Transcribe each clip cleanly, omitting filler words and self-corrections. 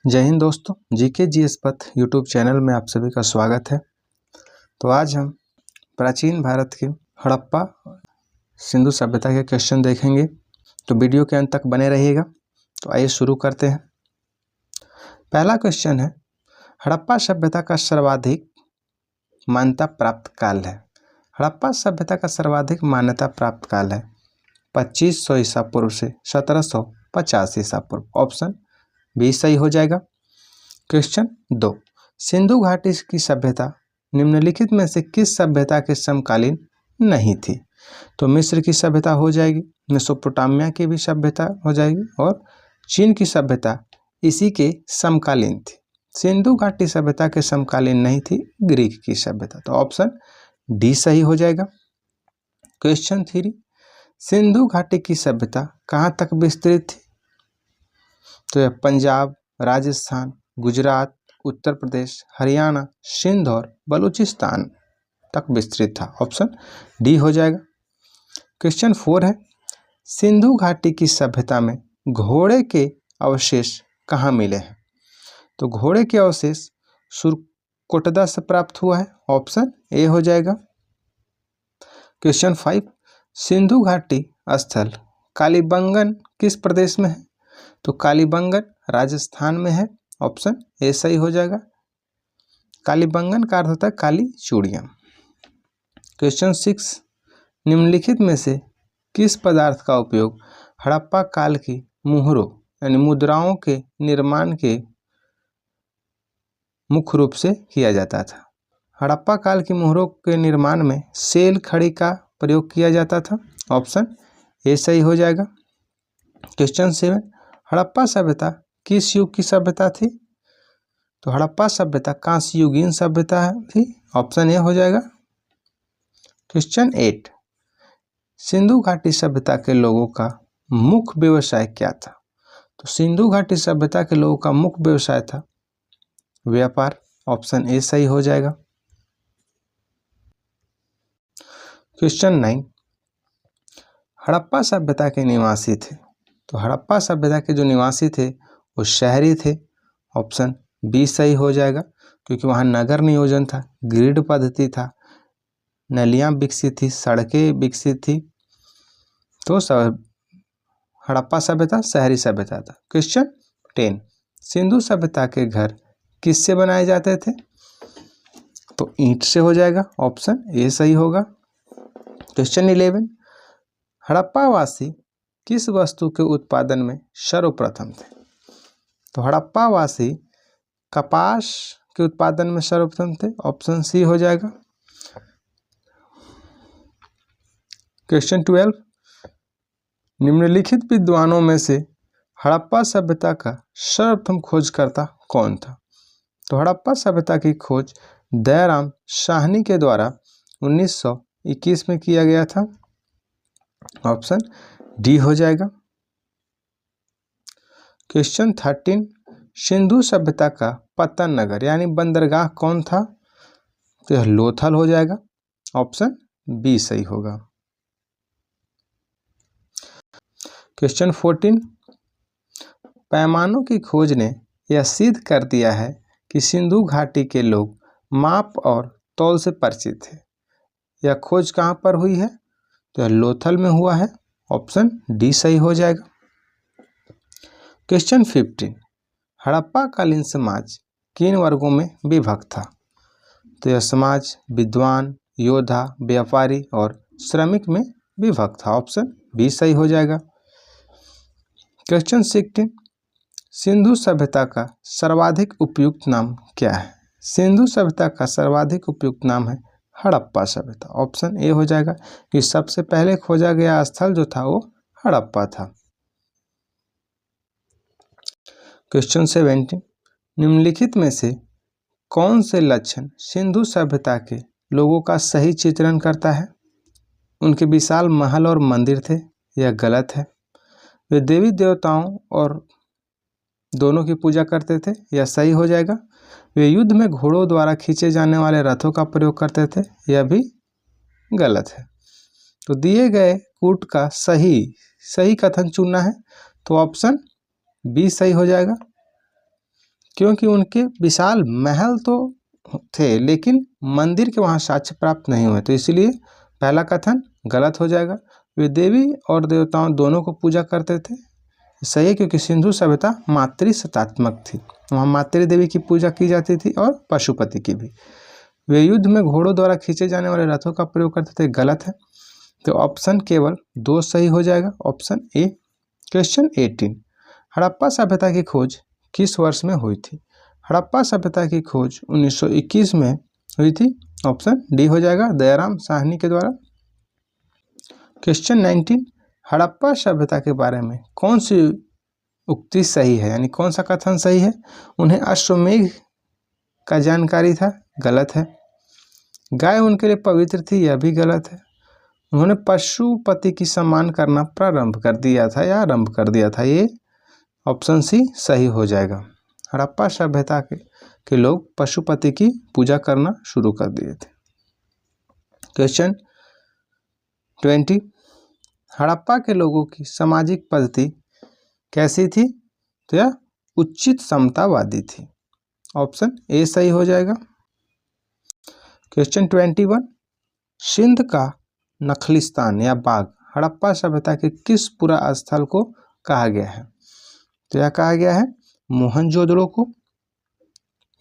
जय हिंद दोस्तों, GK GS पथ यूट्यूब चैनल में आप सभी का स्वागत है। तो आज हम प्राचीन भारत के हड़प्पा सिंधु सभ्यता के क्वेश्चन देखेंगे, तो वीडियो के अंत तक बने रहिएगा। तो आइए शुरू करते हैं। पहला क्वेश्चन है, हड़प्पा सभ्यता का सर्वाधिक मान्यता प्राप्त काल है। हड़प्पा सभ्यता का सर्वाधिक मान्यता प्राप्त काल है 2500 ईसा पूर्व से 1750 ईसा पूर्व। ऑप्शन बी सही हो जाएगा। क्वेश्चन 2, सिंधु घाटी की सभ्यता निम्नलिखित में से किस सभ्यता के समकालीन नहीं थी? तो मिस्र की सभ्यता हो जाएगी, मेसोपोटामिया की भी सभ्यता हो जाएगी और चीन की सभ्यता इसी के समकालीन थी। सिंधु घाटी सभ्यता के समकालीन नहीं थी ग्रीक की सभ्यता। तो ऑप्शन डी सही हो जाएगा। क्वेश्चन 3, सिंधु घाटी की सभ्यता कहाँ तक विस्तृत थी? तो यह पंजाब, राजस्थान, गुजरात, उत्तर प्रदेश, हरियाणा, सिंध और बलूचिस्तान तक विस्तृत था। ऑप्शन डी हो जाएगा। क्वेश्चन 4 है, सिंधु घाटी की सभ्यता में घोड़े के अवशेष कहाँ मिले हैं? तो घोड़े के अवशेष सुरकोटदा से प्राप्त हुआ है। ऑप्शन ए हो जाएगा। क्वेश्चन 5, सिंधु घाटी स्थल कालीबंगन किस प्रदेश में है? तो कालीबंगन राजस्थान में है। ऑप्शन ए सही हो जाएगा। कालीबंगन का अर्थ होता है काली चूड़ियाँ। क्वेश्चन 6, निम्नलिखित में से किस पदार्थ का उपयोग हड़प्पा काल की मुहरों यानी मुद्राओं के निर्माण के मुख्य रूप से किया जाता था? हड़प्पा काल की मुहरों के निर्माण में सेल खड़ी का प्रयोग किया जाता था। ऑप्शन ए सही हो जाएगा। क्वेश्चन 7, हड़प्पा सभ्यता किस युग की सभ्यता थी? तो हड़प्पा सभ्यता कांस्य युगीन सभ्यता थी। ऑप्शन ए हो जाएगा। क्वेश्चन 8, सिंधु घाटी सभ्यता के लोगों का मुख्य व्यवसाय क्या था? तो सिंधु घाटी सभ्यता के लोगों का मुख्य व्यवसाय था व्यापार। ऑप्शन ए सही हो जाएगा। क्वेश्चन 9, हड़प्पा सभ्यता के निवासी थे। तो हड़प्पा सभ्यता के जो निवासी थे वो शहरी थे। ऑप्शन बी सही हो जाएगा, क्योंकि वहाँ नगर नियोजन था, ग्रिड पद्धति था, नलियाँ विकसित थी, सड़कें विकसित थी। तो हड़प्पा सभ्यता शहरी सभ्यता था। क्वेश्चन 10, सिंधु सभ्यता के घर किससे बनाए जाते थे? तो ईंट से हो जाएगा। ऑप्शन ए सही होगा। क्वेश्चन 11, हड़प्पा वासी किस वस्तु के उत्पादन में सर्वप्रथम थे? तो हड़प्पा वासी कपास के उत्पादन में सर्वप्रथम थे। ऑप्शन सी हो जाएगा। क्वेश्चन 12, निम्नलिखित विद्वानों में से हड़प्पा सभ्यता का सर्वप्रथम खोजकर्ता कौन था? तो हड़प्पा सभ्यता की खोज दयाराम साहनी के द्वारा 1921 में किया गया था। ऑप्शन डी हो जाएगा। क्वेश्चन 13, सिंधु सभ्यता का पतन नगर यानी बंदरगाह कौन था? तो यह लोथल हो जाएगा। ऑप्शन बी सही होगा। क्वेश्चन 14, पैमानों की खोज ने यह सिद्ध कर दिया है कि सिंधु घाटी के लोग माप और तौल से परिचित थे। यह खोज कहाँ पर हुई है? तो यह लोथल में हुआ है। ऑप्शन डी सही हो जाएगा। क्वेश्चन 15, हड़प्पा कालीन समाज किन वर्गों में विभक्त था? तो यह समाज विद्वान, योद्धा, व्यापारी और श्रमिक में विभक्त था। ऑप्शन बी सही हो जाएगा। क्वेश्चन 16, सिंधु सभ्यता का सर्वाधिक उपयुक्त नाम क्या है? सिंधु सभ्यता का सर्वाधिक उपयुक्त नाम है हड़प्पा सभ्यता। ऑप्शन ए हो जाएगा कि सबसे पहले खोजा गया स्थल जो था वो हड़प्पा था। क्वेश्चन 17, निम्नलिखित में से कौन से लक्षण सिंधु सभ्यता के लोगों का सही चित्रण करता है? उनके विशाल महल और मंदिर थे, यह गलत है। वे देवी देवताओं और दोनों की पूजा करते थे, यह सही हो जाएगा। वे युद्ध में घोड़ों द्वारा खींचे जाने वाले रथों का प्रयोग करते थे, यह भी गलत है। तो दिए गए कूट का सही कथन चुनना है, तो ऑप्शन बी सही हो जाएगा। क्योंकि उनके विशाल महल तो थे लेकिन मंदिर के वहाँ साक्ष्य प्राप्त नहीं हुए, तो इसलिए पहला कथन गलत हो जाएगा। वे देवी और देवताओं दोनों को पूजा करते थे, सही है, क्योंकि सिंधु सभ्यता मातृसत्तात्मक थी, वहाँ मातृ देवी की पूजा की जाती थी और पशुपति की भी। वे युद्ध में घोड़ों द्वारा खींचे जाने वाले रथों का प्रयोग करते थे, गलत है, तो ऑप्शन केवल 2 सही हो जाएगा, ऑप्शन ए। क्वेश्चन 18, हड़प्पा सभ्यता की खोज किस वर्ष में हुई थी? हड़प्पा सभ्यता की खोज 1921 में हुई थी, ऑप्शन डी हो जाएगा, दयाराम साहनी के द्वारा। क्वेश्चन 19, हड़प्पा सभ्यता के बारे में कौन सी उक्ति सही है, यानी कौन सा कथन सही है? उन्हें अश्वमेध का जानकारी था, गलत है। गाय उनके लिए पवित्र थी, यह भी गलत है। उन्होंने पशुपति की सम्मान करना प्रारंभ कर दिया था या आरंभ कर दिया था, ये ऑप्शन सी सही हो जाएगा। हड़प्पा सभ्यता के लोग पशुपति की पूजा करना शुरू कर दिए थे। क्वेश्चन 20, हड़प्पा के लोगों की सामाजिक पद्धति कैसी थी? तो यह उचित समतावादी थी, ऑप्शन ए सही हो जाएगा। क्वेश्चन 21, सिंध का नखलिस्तान या बाग हड़प्पा सभ्यता के किस पुरा स्थल को कहा गया है? तो यह कहा गया है मोहनजोदड़ो को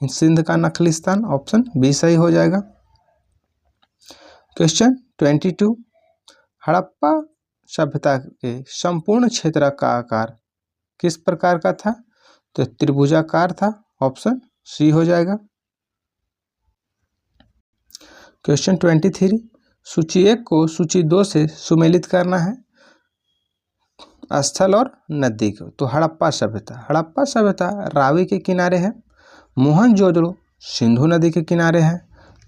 सिंध का नखलिस्तान, ऑप्शन बी सही हो जाएगा। क्वेश्चन 22, हड़प्पा सभ्यता के संपूर्ण क्षेत्र का आकार किस प्रकार का था? तो त्रिभुजाकार था, ऑप्शन सी हो जाएगा। क्वेश्चन 23, सूची 1 को सूची 2 से सुमेलित करना है, स्थल और नदी को। तो हड़प्पा सभ्यता रावी के किनारे है, मोहनजोदड़ो सिंधु नदी के किनारे है,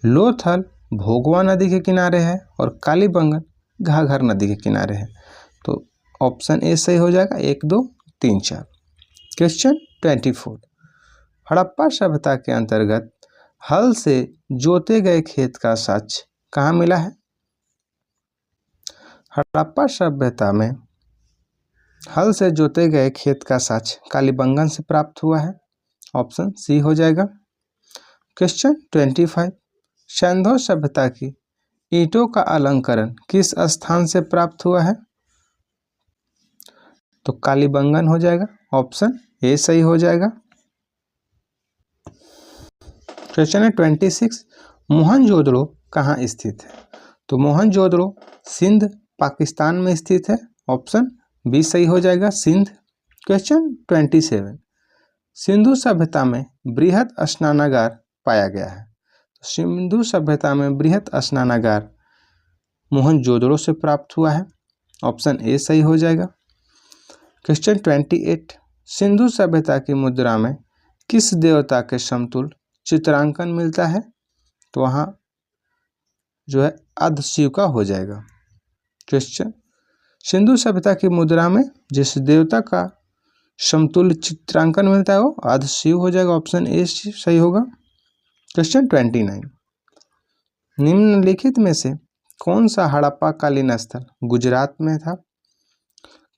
लोथल भोगवा नदी के किनारे है और कालीबंगन घाघर नदी के किनारे है। तो ऑप्शन ए सही हो जाएगा, 1, 2, 3, 4। क्वेश्चन 24, हड़प्पा सभ्यता के अंतर्गत हल से जोते गए खेत का साक्ष्य कहाँ मिला है? हड़प्पा सभ्यता में हल से जोते गए खेत का साक्ष्य कालीबंगन से प्राप्त हुआ है, ऑप्शन सी हो जाएगा। क्वेश्चन 25, सिंधु सभ्यता की ईंटों का अलंकरण किस स्थान से प्राप्त हुआ है? तो कालीबंगन हो जाएगा, ऑप्शन ए सही हो जाएगा। क्वेश्चन है 26, मोहनजोदड़ो कहाँ स्थित है? तो मोहनजोदड़ो सिंध पाकिस्तान में स्थित है, ऑप्शन बी सही हो जाएगा, सिंध। क्वेश्चन 27, सिंधु सभ्यता में बृहद स्नानागार पाया गया है। सिंधु सभ्यता में बृहद स्नानागार मोहनजोदड़ो से प्राप्त हुआ है, ऑप्शन ए सही हो जाएगा। क्वेश्चन 28, सिंधु सभ्यता की मुद्रा में किस देवता के समतुल्य चित्रांकन मिलता है? तो वहाँ जो है अर्ध शिव का हो जाएगा। क्वेश्चन, सिंधु सभ्यता की मुद्रा में जिस देवता का समतुल्य चित्रांकन मिलता है वो अर्ध शिव हो जाएगा, ऑप्शन ए सही होगा। क्वेश्चन 29, निम्नलिखित में से कौन सा हड़प्पा कालीन स्थल गुजरात में था?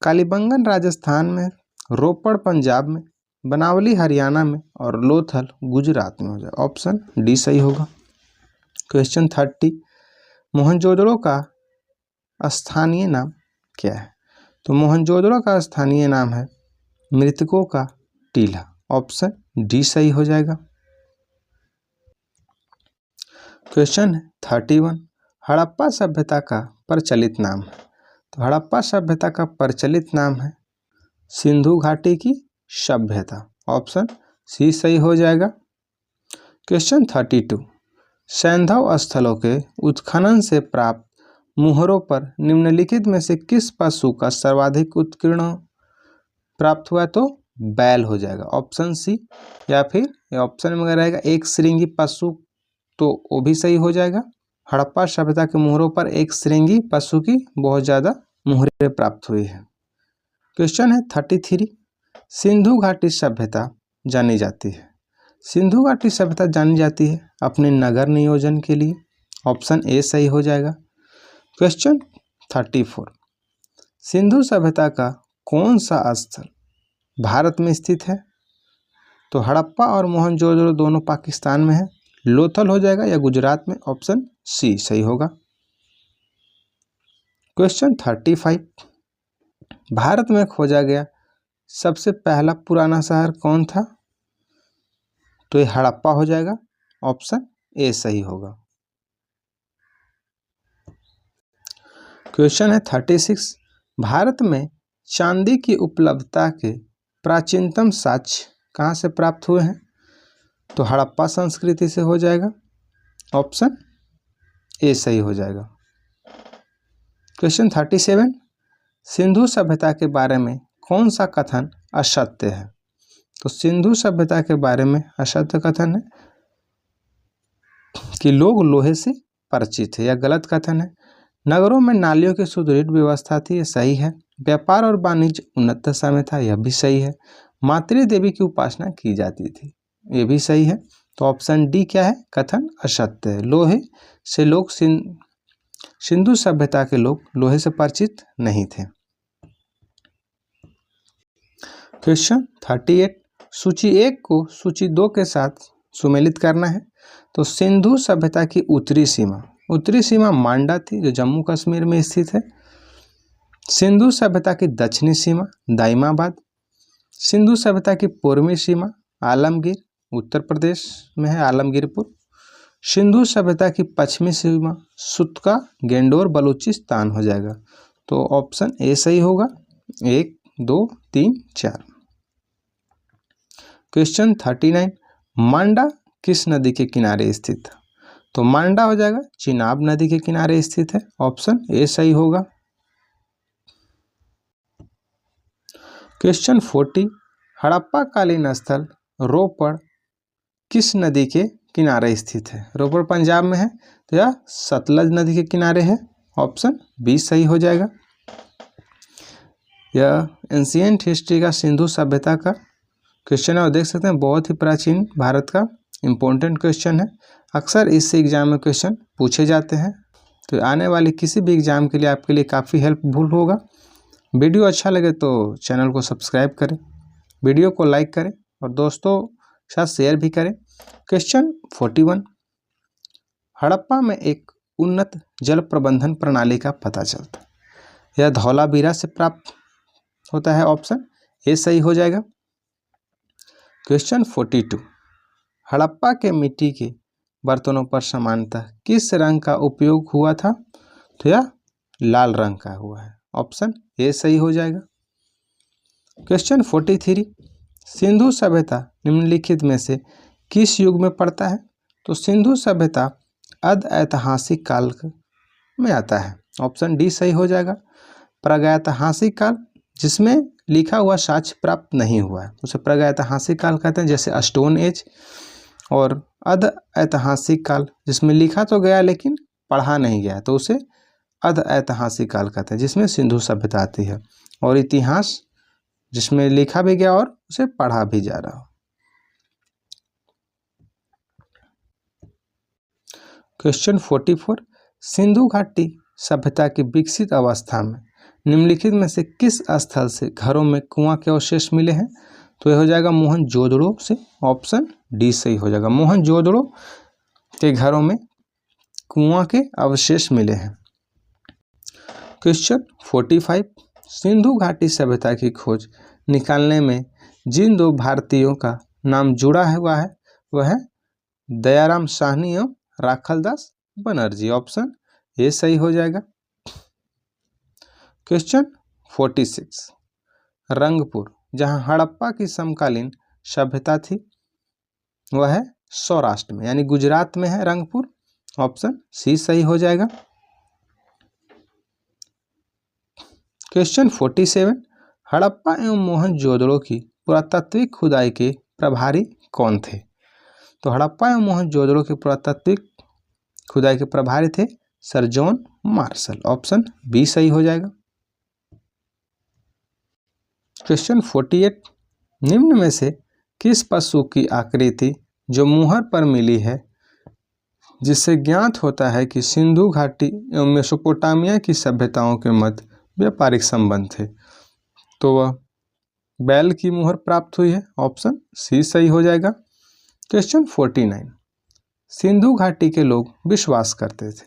कालीबंगन राजस्थान में, रोपड़ पंजाब में, बनावली हरियाणा में और लोथल गुजरात में हो जाए, ऑप्शन डी सही होगा। क्वेश्चन 30, मोहनजोदड़ो का स्थानीय नाम क्या है? तो मोहनजोदड़ो का स्थानीय नाम है मृतकों का टीला, ऑप्शन डी सही हो जाएगा। क्वेश्चन 31, हड़प्पा सभ्यता का प्रचलित नाम है। तो हड़प्पा सभ्यता का प्रचलित नाम है सिंधु घाटी की सभ्यता, ऑप्शन सी सही हो जाएगा। क्वेश्चन 32, सैंधव स्थलों के उत्खनन से प्राप्त मुहरों पर निम्नलिखित में से किस पशु का सर्वाधिक उत्कीर्ण प्राप्त हुआ? तो बैल हो जाएगा, ऑप्शन सी। या फिर ऑप्शन में रहेगा एक श्रृंगी पशु, तो वो भी सही हो जाएगा। हड़प्पा सभ्यता के मुहरों पर एक श्रृंगी पशु की बहुत ज़्यादा मुहरें प्राप्त हुई है। क्वेश्चन है 33, सिंधु घाटी सभ्यता जानी जाती है। सिंधु घाटी सभ्यता जानी जाती है अपने नगर नियोजन के लिए, ऑप्शन ए सही हो जाएगा। क्वेश्चन 34, सिंधु सभ्यता का कौन सा स्थल भारत में स्थित है? तो हड़प्पा और मोहनजोदड़ो दोनों पाकिस्तान में है। लोथल हो जाएगा या गुजरात में, ऑप्शन सी सही होगा। क्वेश्चन 35, भारत में खोजा गया सबसे पहला पुराना शहर कौन था? तो ये हड़प्पा हो जाएगा, ऑप्शन ए सही होगा। क्वेश्चन है 36, भारत में चांदी की उपलब्धता के प्राचीनतम साक्ष्य कहाँ से प्राप्त हुए हैं? तो हड़प्पा संस्कृति से हो जाएगा, ऑप्शन ए सही हो जाएगा। क्वेश्चन 37, सिंधु सभ्यता के बारे में कौन सा कथन असत्य है? तो सिंधु सभ्यता के बारे में असत्य कथन है कि लोग लोहे से परिचित है, यह गलत कथन है। नगरों में नालियों की सुदृढ़ व्यवस्था थी, यह सही है। व्यापार और वाणिज्य उन्नत दशा में था, यह भी सही है। मातृ देवी की उपासना की जाती थी, ये भी सही है। तो ऑप्शन डी क्या है? कथन असत्य है। लोहे से लोग सिंधु सभ्यता के लोग लोहे से परिचित नहीं थे। क्वेश्चन 38, सूची 1 को सूची 2 के साथ सुमेलित करना है। तो सिंधु सभ्यता की उत्तरी सीमा मांडा थी, जो जम्मू कश्मीर में स्थित है। सिंधु सभ्यता की दक्षिणी सीमा दाइमाबाद। सिंधु सभ्यता की पूर्वी सीमा आलमगीर, उत्तर प्रदेश में है, आलमगीरपुर। सिंधु सभ्यता की पश्चिमी सीमा सुतका, गेंडोर, बलूचिस्तान हो जाएगा। तो ऑप्शन ए सही होगा, 1, 2, 3, 4। क्वेश्चन 39, मांडा किस नदी के किनारे स्थित है? तो मांडा हो जाएगा चिनाब नदी के किनारे स्थित है, ऑप्शन ए सही होगा। क्वेश्चन 40, हड़प्पा कालीन स्थल रोपड़ किस नदी के किनारे स्थित है? रोपड़ पंजाब में है, तो यह सतलज नदी के किनारे है, ऑप्शन बी सही हो जाएगा। यह एंशिएंट हिस्ट्री का सिंधु सभ्यता का क्वेश्चन है और देख सकते हैं बहुत ही प्राचीन भारत का इम्पोर्टेंट क्वेश्चन है। अक्सर इससे एग्जाम में क्वेश्चन पूछे जाते हैं, तो आने वाले किसी भी एग्जाम के लिए आपके लिए काफ़ी हेल्पफुल होगा। वीडियो अच्छा लगे तो चैनल को सब्सक्राइब करें, वीडियो को लाइक करें और दोस्तों के साथ शेयर भी करें। क्वेश्चन 41, हड़प्पा में एक उन्नत जल प्रबंधन प्रणाली का पता चलता है, यह धौलावीरा से प्राप्त होता है, ऑप्शन ए सही हो जाएगा। क्वेश्चन 42, हड़प्पा के मिट्टी के बर्तनों पर सामान्यतः किस रंग का उपयोग हुआ था? तो यह लाल रंग का हुआ है, ऑप्शन ए सही हो जाएगा। क्वेश्चन 43, सिंधु सभ्यता निम्नलिखित में से किस युग में पड़ता है? तो सिंधु सभ्यता अध-ऐतिहासिक काल में आता है, ऑप्शन डी सही हो जाएगा। प्रागैतिहासिक काल जिसमें लिखा हुआ साक्ष्य प्राप्त नहीं हुआ है उसे प्रागैतिहासिक काल कहते हैं, जैसे स्टोन एज। और अध-ऐतिहासिक काल जिसमें लिखा तो गया लेकिन पढ़ा नहीं गया, तो उसे अध-ऐतिहासिक काल कहते हैं, जिसमें सिंधु सभ्यता आती है। और इतिहास जिसमें लिखा भी गया और उसे पढ़ा भी जा रहा हो। क्वेश्चन 44, सिंधु घाटी सभ्यता की विकसित अवस्था में निम्नलिखित में से किस स्थल से घरों में कुआं के अवशेष मिले हैं? तो यह हो जाएगा मोहनजोदड़ो से, ऑप्शन डी सही हो जाएगा। मोहनजोदड़ो के घरों में कुआं के अवशेष मिले हैं। क्वेश्चन 45, सिंधु घाटी सभ्यता की खोज निकालने में जिन 2 भारतीयों का नाम जुड़ा हुआ है वह है दयाराम साहनी एवं राखलदास बनर्जी, ऑप्शन ए सही हो जाएगा। क्वेश्चन 46, रंगपुर जहां हड़प्पा की समकालीन सभ्यता थी वह है सौराष्ट्र में यानी गुजरात में है रंगपुर, ऑप्शन सी सही हो जाएगा। क्वेश्चन 47, हड़प्पा एवं मोहनजोदड़ो की पुरातात्विक खुदाई के प्रभारी कौन थे? तो हड़प्पा एवं मोहनजोदड़ो के पुरातात्विक खुदाई के प्रभारी थे sir John Marshall, option B सही हो जाएगा। क्वेश्चन 48, निम्न में से किस पशु की आकृति जो मुहर पर मिली है जिससे ज्ञात होता है कि सिंधु घाटी एवं मेसोपोटामिया की सभ्यताओं के मध्य व्यापारिक संबंध थे? तो वह बैल की मुहर प्राप्त हुई है, ऑप्शन सी सही हो जाएगा। क्वेश्चन 49, सिंधु घाटी के लोग विश्वास करते थे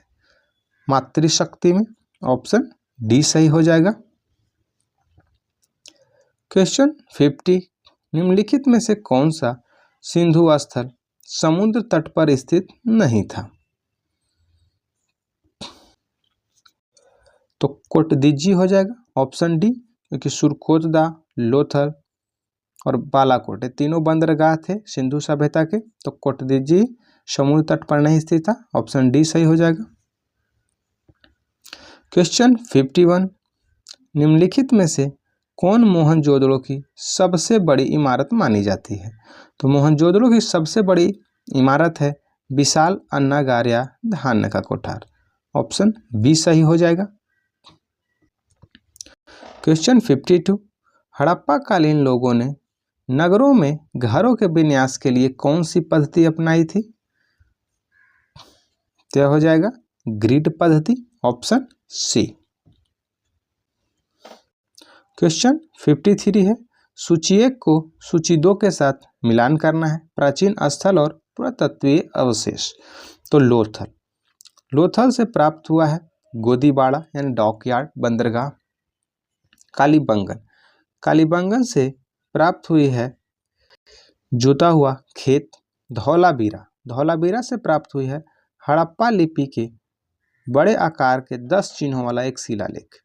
मातृशक्ति में, ऑप्शन डी सही हो जाएगा। क्वेश्चन 50, निम्नलिखित में से कौन सा सिंधु स्थल समुद्र तट पर स्थित नहीं था? तो कोटदीजी हो जाएगा, ऑप्शन डी, क्योंकि सुरकोतदा, लोथल और बालाकोट ये तीनों बंदरगाह थे सिंधु सभ्यता के, तो कोटदीजी समुद्र तट पर नहीं स्थित था, ऑप्शन डी सही हो जाएगा। क्वेश्चन 51, निम्नलिखित में से कौन मोहनजोदड़ो की सबसे बड़ी इमारत मानी जाती है? तो मोहनजोदड़ो की सबसे बड़ी इमारत है विशाल अन्नागार या धान्य का कोठार, ऑप्शन बी सही हो जाएगा। क्वेश्चन 52, हड़प्पा कालीन लोगों ने नगरों में घरों के विन्यास के लिए कौन सी पद्धति अपनाई थी? क्या हो जाएगा? ग्रिड पद्धति, ऑप्शन सी। क्वेश्चन 53 है, सूची 1 को सूची 2 के साथ मिलान करना है, प्राचीन स्थल और पुरातत्वीय अवशेष। तो लोथल से प्राप्त हुआ है गोदीबाड़ा यानी डॉकयार्ड बंदरगाह। कालीबंगन से प्राप्त हुई है जोता हुआ खेत। धौलावीरा से प्राप्त हुई है हड़प्पा लिपि के बड़े आकार के 10 चिन्हों वाला एक शिलालेख।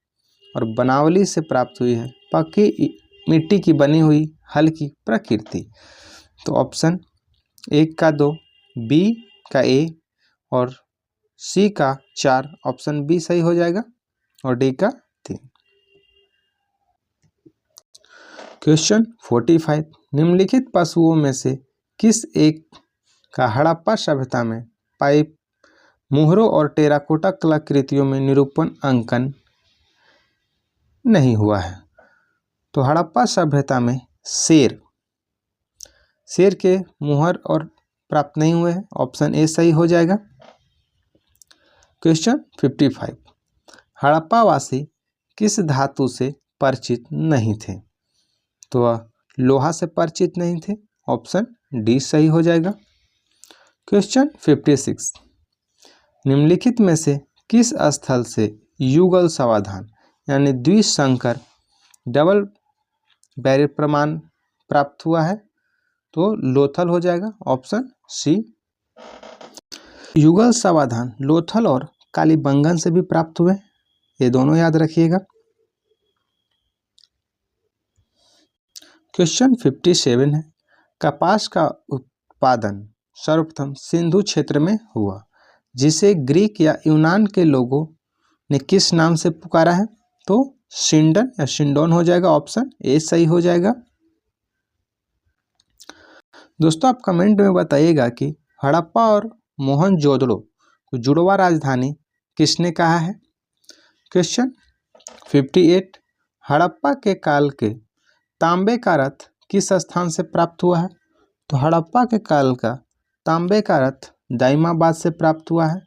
और बनावली से प्राप्त हुई है पक्की मिट्टी की बनी हुई हल्की प्रकृति। तो ऑप्शन 1 का 2, बी का ए और सी का 4, ऑप्शन बी सही हो जाएगा, और डी का 3। क्वेश्चन 45, निम्नलिखित पशुओं में से किस एक का हड़प्पा सभ्यता में पाइप मुहरों और टेराकोटा कलाकृतियों में निरूपण अंकन नहीं हुआ है? तो हड़प्पा सभ्यता में शेर के मुहर और प्राप्त नहीं हुए हैं, ऑप्शन ए सही हो जाएगा। क्वेश्चन 55, हड़प्पा वासी किस धातु से परिचित नहीं थे? तो लोहा से परिचित नहीं थे, ऑप्शन डी सही हो जाएगा। क्वेश्चन 56, निम्नलिखित में से किस स्थल से युगल समाधान यानी द्विसंकर डबल बैरियर प्रमाण प्राप्त हुआ है? तो लोथल हो जाएगा, ऑप्शन सी। युगल समाधान लोथल और कालीबंगन से भी प्राप्त हुए, ये दोनों याद रखिएगा। क्वेश्चन 57 है, कपास का उत्पादन सर्वप्रथम सिंधु क्षेत्र में हुआ, जिसे ग्रीक या यूनान के लोगों ने किस नाम से पुकारा है? तो सिंडन या सिंडोन हो जाएगा, ऑप्शन ए सही हो जाएगा। दोस्तों आप कमेंट में बताइएगा कि हड़प्पा और मोहनजोदड़ो को जुड़वा राजधानी किसने कहा है? क्वेश्चन 58, हड़प्पा के काल के तांबे का रथ किस स्थान से प्राप्त हुआ है? तो हड़प्पा के काल का तांबे का रथ दाइमाबाद से प्राप्त हुआ है,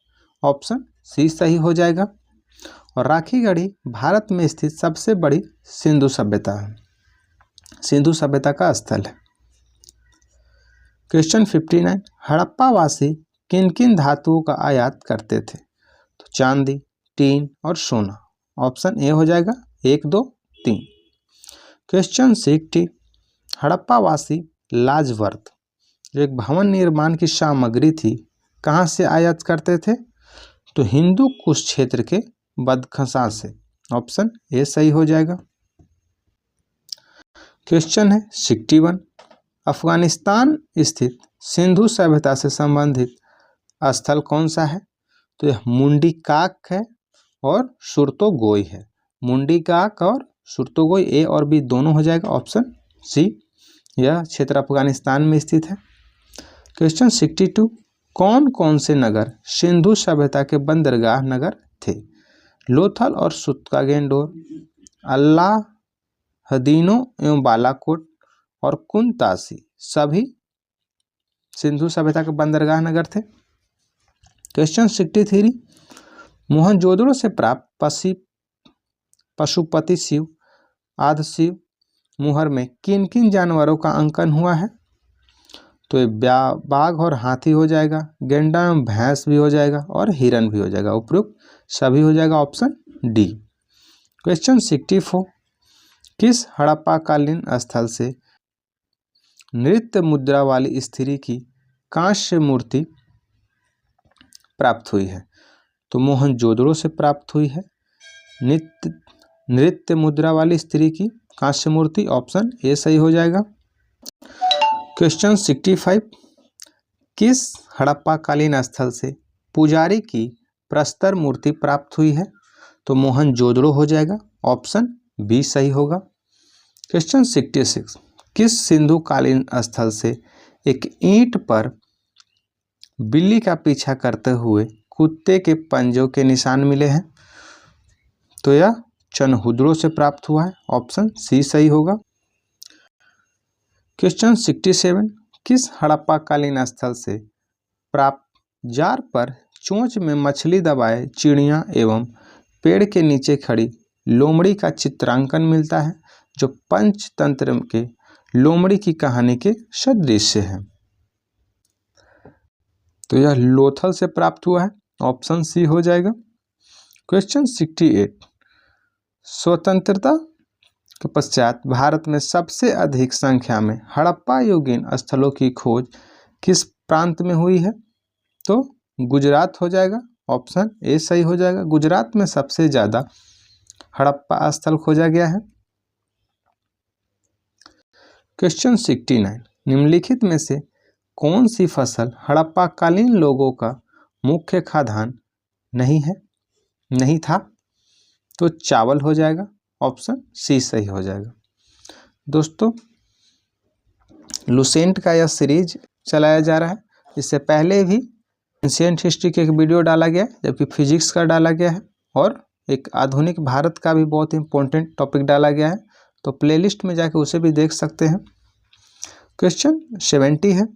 ऑप्शन सी सही हो जाएगा। और राखीगढ़ी भारत में स्थित सबसे बड़ी सिंधु सभ्यता है, सिंधु सभ्यता का स्थल है। क्वेश्चन 59, हड़प्पा वासी किन किन धातुओं का आयात करते थे? तो चांदी, टीन और सोना, ऑप्शन ए हो जाएगा, 1, 2, 3। क्वेश्चन 60, हड़प्पा वासी लाजवर्द जो एक भवन निर्माण की सामग्री थी कहाँ से आयात करते थे? तो हिंदू कुश क्षेत्र के बदखसा से, ऑप्शन ए सही हो जाएगा। क्वेश्चन है 61, अफगानिस्तान स्थित सिंधु सभ्यता से संबंधित स्थल कौन सा है? तो यह मुंडी काक है और सुरतोगोई है। मुंडी काक और सुरतोगोई, ए और बी दोनों हो जाएगा, ऑप्शन सी। यह क्षेत्र अफगानिस्तान में स्थित है। क्वेश्चन 62, कौन कौन से नगर सिंधु सभ्यता के बंदरगाह नगर थे? लोथल और सुत्तागेंडोर, अल्लाहदीनो एवं बालाकोट और कुंतासी सभी सिंधु सभ्यता के बंदरगाह नगर थे। क्वेश्चन 63, मोहनजोदड़ो से प्राप्त पशुपति शिव, आदिशिव मुहर में किन किन जानवरों का अंकन हुआ है? तो ये बाघ और हाथी हो जाएगा, गेंडा एवं भैंस भी हो जाएगा और हिरन भी हो जाएगा। उपयुक्त सभी हो जाएगा ऑप्शन डी। क्वेश्चन 64, किस हड़प्पाकालीन स्थल से नृत्य मुद्रा वाली स्त्री की कांस्य मूर्ति प्राप्त हुई है? तो मोहनजोदड़ो से प्राप्त हुई है नृत्य मुद्रा वाली स्त्री की कांस्य मूर्ति। ऑप्शन ए सही हो जाएगा। क्वेश्चन 65, किस हड़प्पाकालीन स्थल से पुजारी की प्रस्तर मूर्ति प्राप्त हुई है? तो मोहनजोदड़ो हो जाएगा। ऑप्शन बी सही होगा। क्वेश्चन 66, किस सिंधु कालीन स्थल से एक ईंट पर बिल्ली का पीछा करते हुए कुत्ते के पंजों के निशान मिले हैं? तो यह चनहुद्रो से प्राप्त हुआ है। ऑप्शन सी सही होगा। क्वेश्चन 67, किस हड़प्पाकालीन स्थल से प्राप्त जार पर चोंच में मछली दबाए चिड़िया एवं पेड़ के नीचे खड़ी लोमड़ी का चित्रांकन मिलता है, जो पंचतंत्र के लोमड़ी की कहानी के सदृश है? तो यह लोथल से प्राप्त हुआ है। ऑप्शन सी हो जाएगा। क्वेश्चन 68, स्वतंत्रता के पश्चात भारत में सबसे अधिक संख्या में हड़प्पा युगीन स्थलों की खोज किस प्रांत में हुई है? तो गुजरात हो जाएगा। ऑप्शन ए सही हो जाएगा। गुजरात में सबसे ज्यादा हड़प्पा स्थल खोजा गया है। क्वेश्चन 69, निम्नलिखित में से कौन सी फसल हड़प्पाकालीन लोगों का मुख्य खाद्यान्न नहीं था? तो चावल हो जाएगा। ऑप्शन सी सही हो जाएगा। दोस्तों, लुसेंट का यह सीरीज चलाया जा रहा है। इससे पहले भी एंशिएंट हिस्ट्री के एक वीडियो डाला गया है, जबकि फिजिक्स का डाला गया है, और एक आधुनिक भारत का भी बहुत इंपॉर्टेंट टॉपिक डाला गया है। तो प्लेलिस्ट में जाके उसे भी देख सकते हैं। क्वेश्चन 70 है,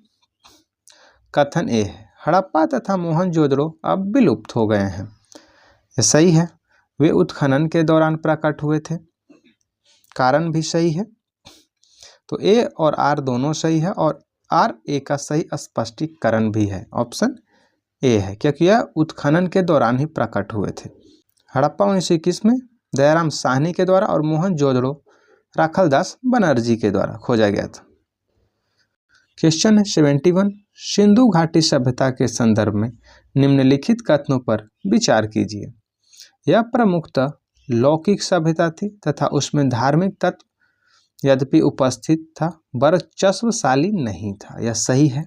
कथन ए है, हड़प्पा तथा मोहनजोदड़ो अब विलुप्त हो गए हैं। यह सही है। वे उत्खनन के दौरान प्रकट हुए थे। कारण भी सही है। तो ए और आर दोनों सही है, और आर ए का सही स्पष्टीकरण भी है। ऑप्शन ए है, क्योंकि यह उत्खनन के दौरान ही प्रकट हुए थे। हड़प्पा 1921 में दयाराम साहनी के द्वारा और मोहनजोदड़ो राखलदास बनर्जी के द्वारा खोजा गया था। क्वेश्चन है 71, सिंधु घाटी सभ्यता के संदर्भ में निम्नलिखित कथनों पर विचार कीजिए। यह प्रमुखतः लौकिक सभ्यता थी तथा उसमें धार्मिक तत्व यद्यपि उपस्थित था, वर्चस्वशाली नहीं था। यह सही है।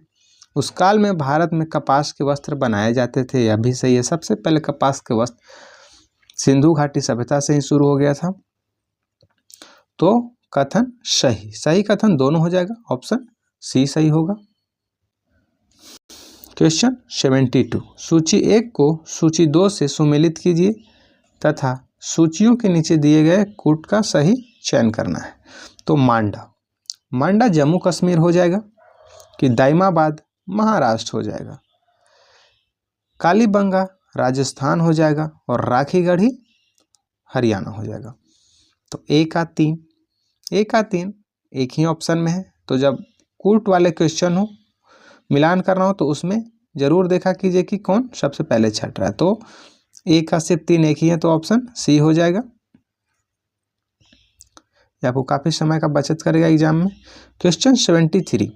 उस काल में भारत में कपास के वस्त्र बनाए जाते थे। यह भी सही है। सबसे पहले कपास के वस्त्र सिंधु घाटी सभ्यता से ही शुरू हो गया था। तो कथन सही कथन दोनों हो जाएगा। ऑप्शन सी सही होगा। क्वेश्चन 72, सूची 1 को सूची 2 से सुमेलित कीजिए तथा सूचियों के नीचे दिए गए कूट का सही चयन करना है। तो मांडा जम्मू कश्मीर हो जाएगा, कि दाइमाबाद महाराष्ट्र हो जाएगा, कालीबंगा राजस्थान हो जाएगा, और राखीगढ़ी हरियाणा हो जाएगा। तो ए का तीन एक ही ऑप्शन में है। तो जब कूट वाले क्वेश्चन हो, मिलान करना हो, तो उसमें जरूर देखा कीजिए कि कौन सबसे पहले छट रहा है। तो ए का सिर्फ 3 एक ही है, तो ऑप्शन सी हो जाएगा। ये आपको काफी समय का बचत करेगा एग्जाम में। क्वेश्चन 73,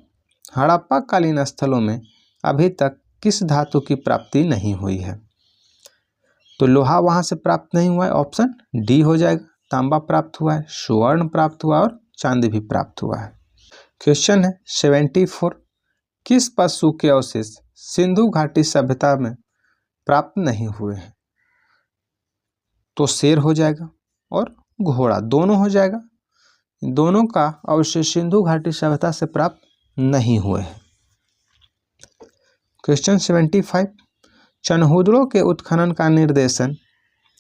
हड़प्पा कालीन स्थलों में अभी तक किस धातु की प्राप्ति नहीं हुई है? तो लोहा वहां से प्राप्त नहीं हुआ है। ऑप्शन डी हो जाएगा। तांबा प्राप्त हुआ है, स्वर्ण प्राप्त हुआ और चांदी भी प्राप्त हुआ है। क्वेश्चन है 74, किस पशु के अवशेष सिंधु घाटी सभ्यता में प्राप्त नहीं हुए हैं? तो शेर हो जाएगा और घोड़ा दोनों हो जाएगा। दोनों का अवशेष सिंधु घाटी सभ्यता से प्राप्त नहीं हुए हैं। क्वेश्चन 75, चनहुद्रो के उत्खनन का निर्देशन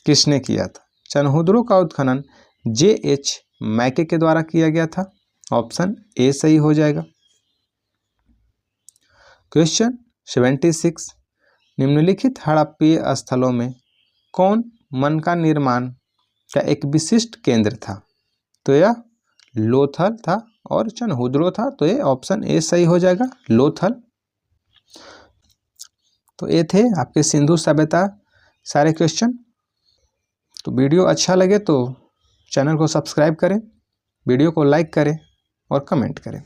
किसने किया था? चनहुद्रो का उत्खनन J.H. मैके के द्वारा किया गया था। ऑप्शन ए सही हो जाएगा। क्वेश्चन 76, निम्नलिखित हड़प्पीय स्थलों में कौन मन का निर्माण का एक विशिष्ट केंद्र था? तो यह लोथल था और चनहुद्रो था, तो ये ऑप्शन ए सही हो जाएगा, लोथल। तो ये थे आपके सिंधु सभ्यता सारे क्वेश्चन। तो वीडियो अच्छा लगे तो चैनल को सब्सक्राइब करें, वीडियो को लाइक करें और कमेंट करें।